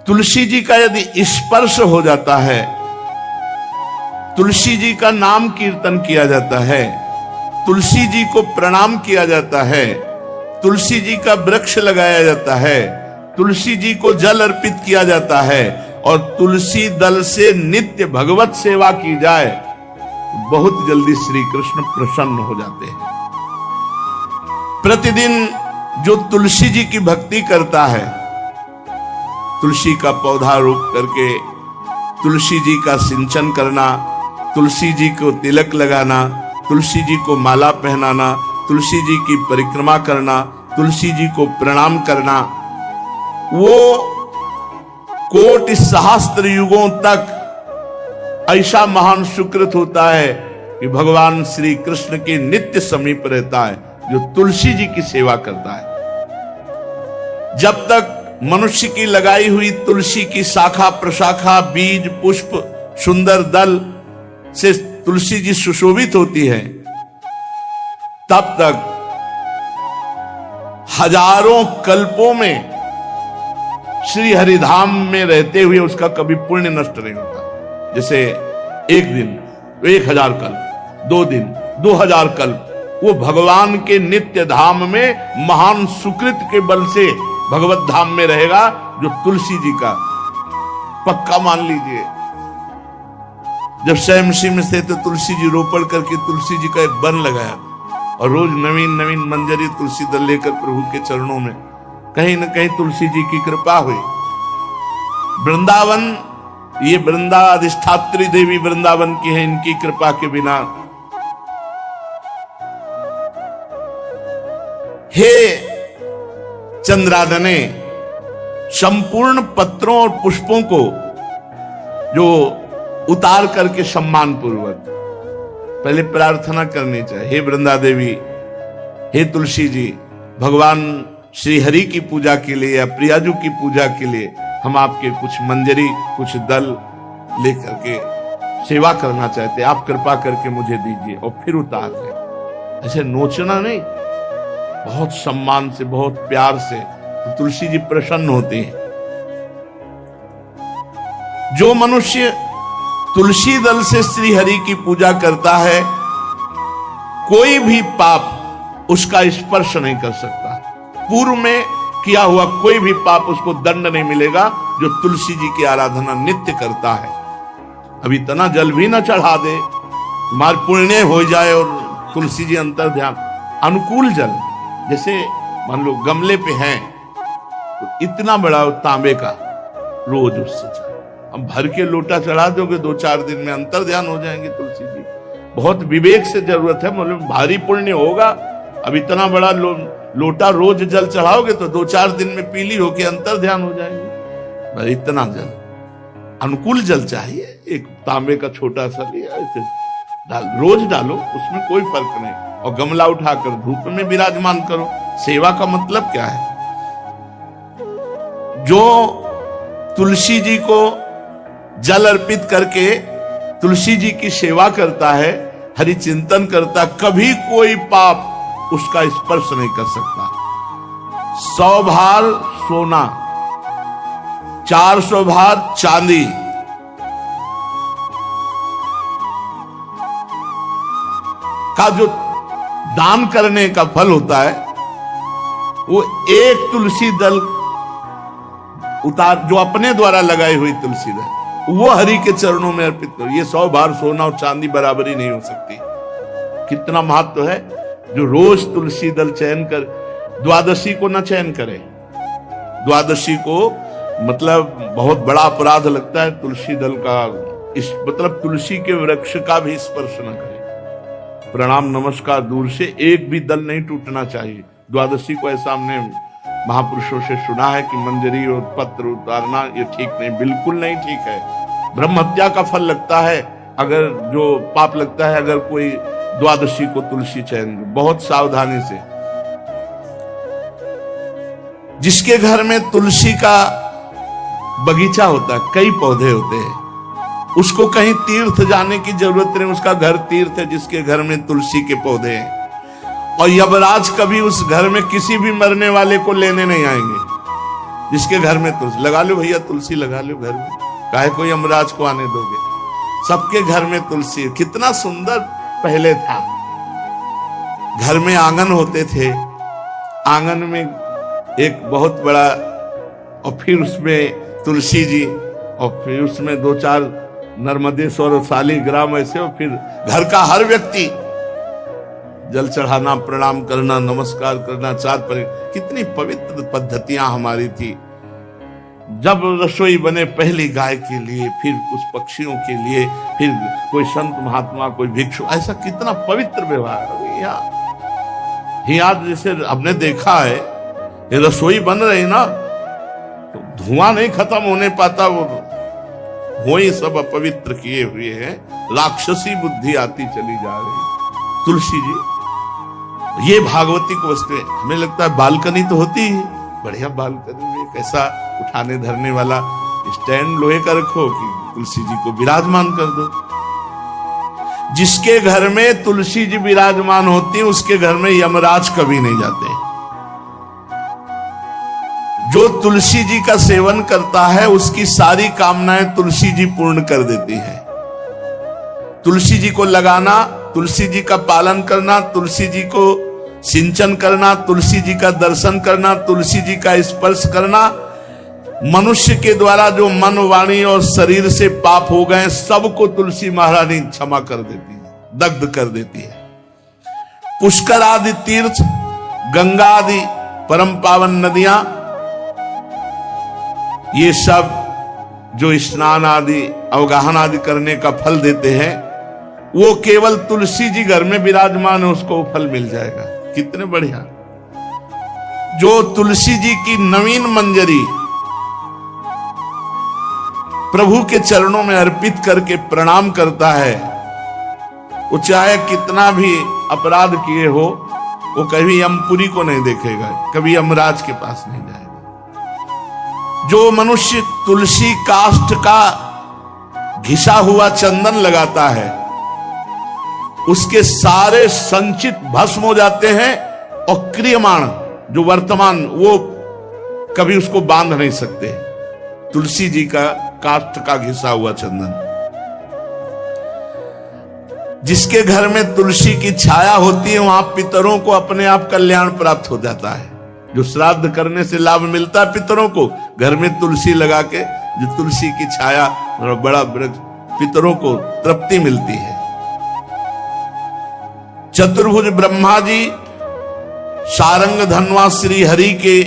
तुलसी जी का यदि स्पर्श हो जाता है, तुलसी जी का नाम कीर्तन किया जाता है, तुलसी जी को प्रणाम किया जाता है, तुलसी जी का वृक्ष लगाया जाता है, तुलसी जी को जल अर्पित किया जाता है और तुलसी दल से नित्य भगवत सेवा की जाए, बहुत जल्दी श्री कृष्ण प्रसन्न हो जाते हैं। प्रतिदिन जो तुलसी जी की भक्ति करता है, तुलसी का पौधा रोप करके तुलसी जी का सिंचन करना, तुलसी जी को तिलक लगाना, तुलसी जी को माला पहनाना, तुलसी जी की परिक्रमा करना, तुलसी जी को प्रणाम करना, वो कोटि सहस्त्र युगों तक ऐसा महान सुकृत होता है कि भगवान श्री कृष्ण के नित्य समीप रहता है जो तुलसी जी की सेवा करता है। जब तक मनुष्य की लगाई हुई तुलसी की शाखा प्रशाखा, बीज, पुष्प, सुंदर दल से तुलसी जी सुशोभित होती है, तब तक हजारों कल्पों में श्री हरिधाम में रहते हुए उसका कभी पुण्य नष्ट नहीं होता। जैसे एक दिन 1000 कल्प, 2 दिन 2000 कल्प, वो भगवान के नित्य धाम में महान सुकृत के बल से भगवत धाम में रहेगा, जो तुलसी जी का पक्का मान लीजिए। जब स्वयं में से तो तुलसी जी रोपण करके तुलसी जी का एक वन लगाया और रोज नवीन नवीन मंजरी तुलसी दल लेकर प्रभु के चरणों में, कहीं न कहीं तुलसी जी की कृपा हुई। वृंदावन, ये वृंदा अधिष्ठात्री देवी वृंदावन की है, इनकी कृपा के बिना। हे चंद्रादने, संपूर्ण पत्रों और पुष्पों को जो उतार करके सम्मान पूर्वक पहले प्रार्थना करनी चाहिए। हे वृंदा देवी, हे तुलसी जी, भगवान श्री हरि की पूजा के लिए या प्रियाजू की पूजा के लिए हम आपके कुछ मंजरी, कुछ दल लेकर के सेवा करना चाहते हैं, आप कृपा करके मुझे दीजिए। और फिर उतार दे, ऐसे नोचना नहीं, बहुत सम्मान से, बहुत प्यार से, तो तुलसी जी प्रसन्न होते हैं। जो मनुष्य तुलसी दल से श्री हरि की पूजा करता है, कोई भी पाप उसका स्पर्श नहीं कर सकता। पूर्व में किया हुआ कोई भी पाप उसको दंड नहीं मिलेगा, जो तुलसी जी की आराधना नित्य करता है। अब इतना जल भी ना चढ़ा दे, तुम्हारे पुण्य हो जाए और तुलसी जी अंतर ध्यान, अनुकूल जल, जैसे मान लो गमले पे हैं तो इतना बड़ा तांबे का रोज उससे चढ़ा, अब भर के लोटा चढ़ा दोगे 2-4 दिन में अंतर ध्यान हो जाएंगे तुलसी जी। बहुत विवेक से जरूरत है, मतलब भारी पुण्य होगा। अब इतना बड़ा लोटा रोज जल चढ़ाओगे तो 2-4 दिन में पीली होके अंतर ध्यान हो जाएंगे। इतना जल, अनुकूल जल चाहिए। एक तांबे का छोटा सा लिया, ऐसे रोज डालो, उसमें कोई फर्क नहीं। और गमला उठाकर धूप में विराजमान करो। सेवा का मतलब क्या है? जो तुलसी जी को जल अर्पित करके तुलसी जी की सेवा करता है, हरि चिंतन करता, कभी कोई पाप उसका स्पर्श नहीं कर सकता। 100 भार सोना, 400 भार चांदी, का जो दान करने का फल होता है, वो एक तुलसी दल उतार, जो अपने द्वारा लगाई हुई तुलसी दल, वो हरि के चरणों में अर्पित करो। ये 100 भार सोना और चांदी बराबरी नहीं हो सकती। कितना महत्व है। जो रोज तुलसी दल चयन कर, द्वादशी को न चयन करे, द्वादशी को मतलब बहुत बड़ा अपराध लगता है तुलसी दल का, इस मतलब तुलसी के वृक्ष का भी स्पर्श न करे। प्रणाम नमस्कार दूर से, एक भी दल नहीं टूटना चाहिए। द्वादशी को ऐसा हमने महापुरुषों से सुना है कि मंजरी और पत्र उतारना ये ठीक नहीं, बिल्कुल नहीं ठीक है। ब्रह्म हत्या का फल लगता है, अगर जो पाप लगता है अगर कोई द्वादशी को तुलसी चयन, बहुत सावधानी से। जिसके घर में तुलसी का बगीचा होता है, कई पौधे होते हैं, उसको कहीं तीर्थ जाने की जरूरत नहीं, उसका घर तीर्थ है जिसके घर में तुलसी के पौधे हैं। और यमराज कभी उस घर में किसी भी मरने वाले को लेने नहीं आएंगे। जिसके घर में तुलसी लगा लो भैया, तुलसी लगा लो घर में, काहे कोई यमराज को आने दोगे। सबके घर में तुलसी, कितना सुंदर पहले था। घर में आंगन होते थे, आंगन में एक बहुत बड़ा, और फिर उसमें तुलसी जी, और फिर उसमें 2-4 नर्मदेश्वर शालिग्राम ऐसे, और फिर घर का हर व्यक्ति जल चढ़ाना, प्रणाम करना, नमस्कार करना, कितनी पवित्र पद्धतियां हमारी थी। जब रसोई बने पहली गाय के लिए, फिर कुछ पक्षियों के लिए, फिर कोई संत महात्मा, कोई भिक्षु, ऐसा कितना पवित्र व्यवहार। यहाँ जैसे हमने देखा है, ये रसोई बन रही ना, तो धुआं नहीं खत्म होने पाता, वो ही सब अपवित्र किए हुए हैं, राक्षसी बुद्धि आती चली जा रही। तुलसी जी, ये भागवती को वस्तु है। हमें लगता है बालकनी तो होती है, बढ़िया बालकनी में कैसा उठाने धरने वाला स्टैंड लोहे का रखो कि तुलसी जी को विराजमान कर दो। जिसके घर में तुलसी जी विराजमान होती है, उसके घर में यमराज कभी नहीं जाते। जो तुलसी जी का सेवन करता है, उसकी सारी कामनाएं तुलसी जी पूर्ण कर देती है। तुलसी जी को लगाना, तुलसी जी का पालन करना, तुलसी जी को सिंचन करना, तुलसी जी का दर्शन करना, तुलसी जी का स्पर्श करना, मनुष्य के द्वारा जो मन, वाणी और शरीर से पाप हो गए, सबको तुलसी महारानी क्षमा कर देती है, दग्ध कर देती है। पुष्कर आदि तीर्थ, गंगा आदि परम पावन नदियां, ये सब जो स्नान आदि, अवगाहन आदि करने का फल देते हैं, वो केवल तुलसी जी घर में विराजमान है, उसको फल मिल जाएगा। कितने बढ़िया। जो तुलसी जी की नवीन मंजरी प्रभु के चरणों में अर्पित करके प्रणाम करता है, वो चाहे कितना भी अपराध किए हो, वो कभी यमपुरी को नहीं देखेगा, कभी यमराज के पास नहीं जाएगा। जो मनुष्य तुलसी काष्ठ का घिसा हुआ चंदन लगाता है, उसके सारे संचित भस्म हो जाते हैं, और क्रियमाण जो वर्तमान, वो कभी उसको बांध नहीं सकते। तुलसी जी का काष्ठ का घिसा हुआ चंदन। जिसके घर में तुलसी की छाया होती है, वहां पितरों को अपने आप कल्याण प्राप्त हो जाता है। जो श्राद्ध करने से लाभ मिलता है पितरों को, घर में तुलसी लगा के, जो तुलसी की छाया, बड़ा वृक्ष, पितरों को तृप्ति मिलती है। चतुर्भुज ब्रह्मा जी सारंग धनवा श्री हरि के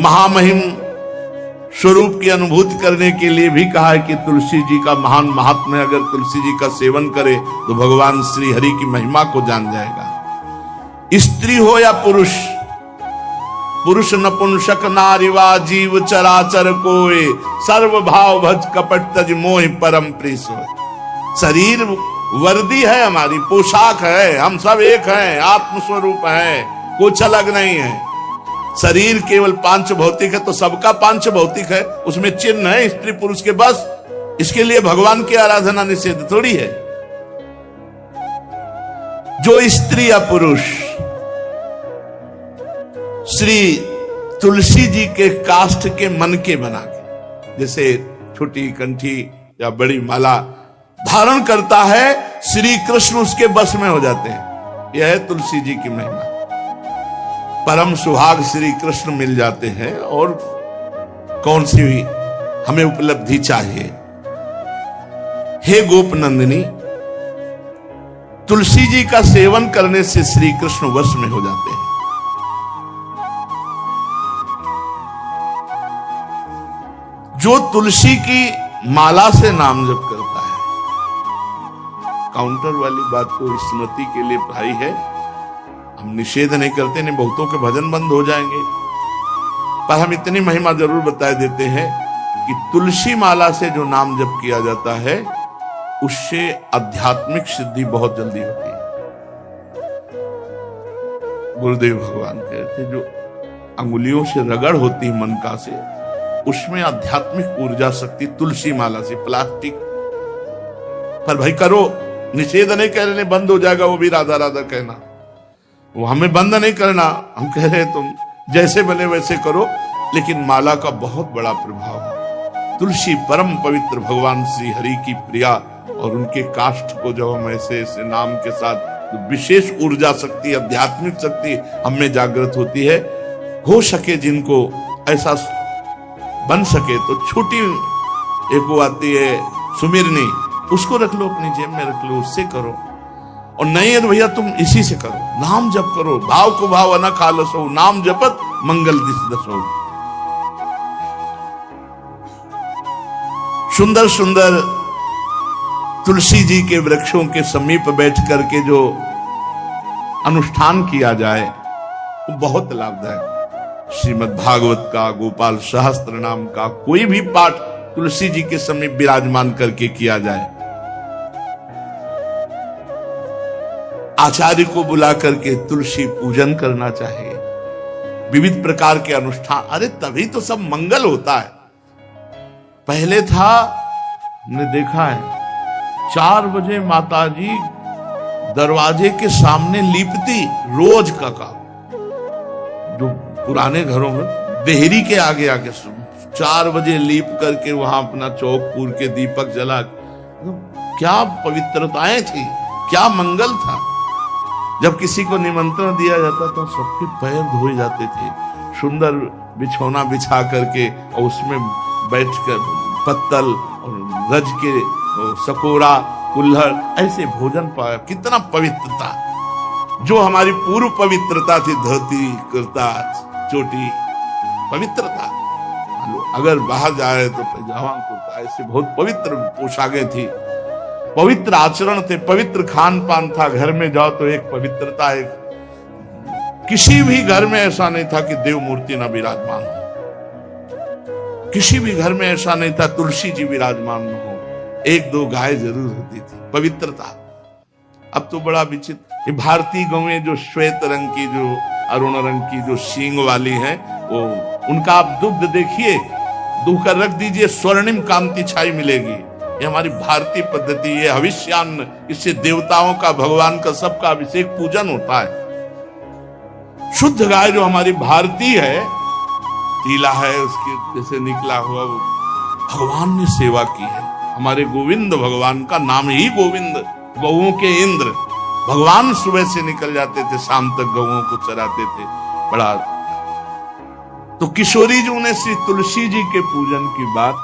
महामहिम स्वरूप की अनुभूति करने के लिए भी कहा है कि तुलसी जी का महान महात्म्य, अगर तुलसी जी का सेवन करे तो भगवान श्री हरि की महिमा को जान जाएगा। स्त्री हो या पुरुष, पुरुष नपुंसक नारीवा जीव चराचर कोय, सर्व भाव भज कपट तज मोहि परम प्रिय सोय। शरीर वर्दी है, हमारी पोशाक है, हम सब एक हैं, आत्मस्वरूप हैं, कुछ अलग नहीं है। शरीर केवल पांच भौतिक है, तो सबका पांच भौतिक है, उसमें चिन्ह है स्त्री पुरुष के, बस। इसके लिए भगवान की आराधना निषेध थोड़ी है। जो स्त्री या पुरुष श्री तुलसी जी के काष्ठ के मन के बना के, जैसे छोटी कंठी या बड़ी माला धारण करता है, श्री कृष्ण उसके बस में हो जाते हैं। यह है तुलसी जी की महिमा। परम सुहाग श्री कृष्ण मिल जाते हैं, और कौन सी भी हमें उपलब्धि चाहिए। हे गोप नंदिनी, तुलसी जी का सेवन करने से श्री कृष्ण वश में हो जाते हैं। जो तुलसी की माला से नाम जप करता है, काउंटर वाली बात को स्मृति के लिए भाई है, हम निषेध नहीं करते, नहीं बहुतों के भजन बंद हो जाएंगे, पर हम इतनी महिमा जरूर बता देते हैं कि तुलसी माला से जो नाम जप किया जाता है, उससे आध्यात्मिक सिद्धि बहुत जल्दी होती है। गुरुदेव भगवान कहते, जो अंगुलियों से रगड़ होती है मन का से, उसमें आध्यात्मिक ऊर्जा शक्ति तुलसी माला से। प्लास्टिक पर भाई करो, निषेध नहीं कह रहे, बंद हो जाएगा वो भी राधा राधा कहना, वो हमें बंद नहीं करना। हम कह रहे तुम जैसे बने वैसे करो, लेकिन माला का बहुत बड़ा प्रभाव है। तुलसी परम पवित्र, भगवान श्री हरि की प्रिया, और उनके काष्ठ को जब हम ऐसे ऐसे नाम के साथ, तो विशेष ऊर्जा शक्ति, आध्यात्मिक शक्ति हम में जागृत होती है। हो सके जिनको ऐसा बन सके तो छोटी एक वो आती है सुमिरनी, उसको रख लो, अपनी जेब में रख लो, उससे करो। और नहीं है तो भैया तुम इसी से करो, नाम जप करो, भाव को भाव अनख आलसो, नाम जपत मंगल दिस दसो। सुंदर सुंदर तुलसी जी के वृक्षों के समीप बैठ करके जो अनुष्ठान किया जाए वो बहुत लाभदायक। श्रीमद् भागवत का, गोपाल सहस्त्र नाम का कोई भी पाठ तुलसी जी के समीप विराजमान करके किया जाए, आचार्य को बुला करके तुलसी पूजन करना चाहिए, विविध प्रकार के अनुष्ठान। अरे तभी तो सब मंगल होता है। पहले था, हमने देखा है, 4 बजे माताजी दरवाजे के सामने लीपती, रोज का काम। जो पुराने घरों में देहरी के आगे आके 4 बजे लीप करके वहां अपना चौक पूर के दीपक जला, क्या पवित्रताएं थी, क्या मंगल था। जब किसी को निमंत्रण दिया जाता था, सबके पैर धोए जाते थे, सुंदर बिछौना बिछा करके, और उसमें बैठकर पत्तल और रज के सकोरा, कुल्हड़, ऐसे भोजन पाया। कितना पवित्रता, जो हमारी पूर्व पवित्रता थी, धोती कुर्ता चोटी, पवित्रता। अगर बाहर जा रहे तो पैजामा कुर्ता, ऐसे बहुत पवित्र पोशाकें थी, पवित्र आचरण थे, पवित्र खान पान था। घर में जाओ तो एक पवित्रता, एक किसी भी घर में ऐसा नहीं था कि देव मूर्ति न विराजमान हो, किसी भी घर में ऐसा नहीं था तुलसी जी विराजमान न हो, 1-2 गाय जरूर होती थी, पवित्रता। अब तो बड़ा विचित्र, ये भारतीय गौएं जो श्वेत रंग की, जो अरुण रंग की, जो सींग वाली हैं, वो उनका आप दुग्ध देखिए, दूह कर रख दीजिए, स्वर्णिम कांति छाई मिलेगी। ये हमारी भारतीय पद्धति, ये हविष्यान्न, इससे देवताओं का, भगवान का, सबका अभिषेक पूजन होता है। शुद्ध गाय जो हमारी भारतीय है, तीला है उसके जैसे निकला हुआ, वो भगवान ने सेवा की है। हमारे गोविंद भगवान का नाम ही गोविंद, गौओं के इंद्र। भगवान सुबह से निकल जाते थे, शाम तक गौओं को चराते थे। बड़ा तो किशोरी जी ने श्री तुलसी जी के पूजन की बात